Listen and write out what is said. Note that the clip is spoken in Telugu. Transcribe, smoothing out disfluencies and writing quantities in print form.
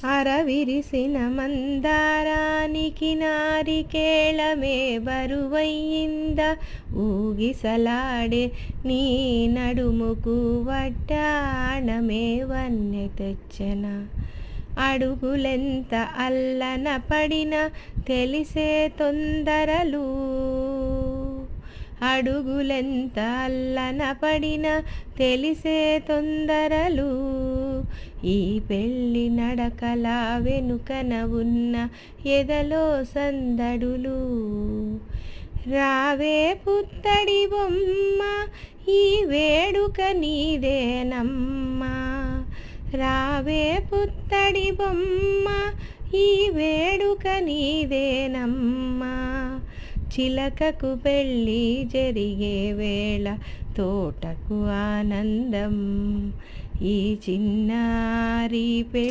అరవిరిసిన మందారానికి నారికేళమే బరువయ్యింద, ఊగిసలాడే నీ నడుముకు వడ్డాణమే వన్నె తెచ్చెన. అడుగులెంత అల్లన పడిన తెలిసే తొందరలు, అడుగులెంత అల్లన పడిన తెలిసే తొందరలు, ఈ పెళ్ళి నడకల వెనుకన ఉన్న ఎదలో సందడులు. రావే పుత్తడి బొమ్మ, ఈ వేడుక నీదేనమ్మా, రావే పుత్తడి బొమ్మ, ఈ వేడుక నీదేనమ్మా. చిలకకు పెళ్ళి జరిగే వేళ తోటకు ఆనందం, ఈ చిన్నారి పెళ్ళి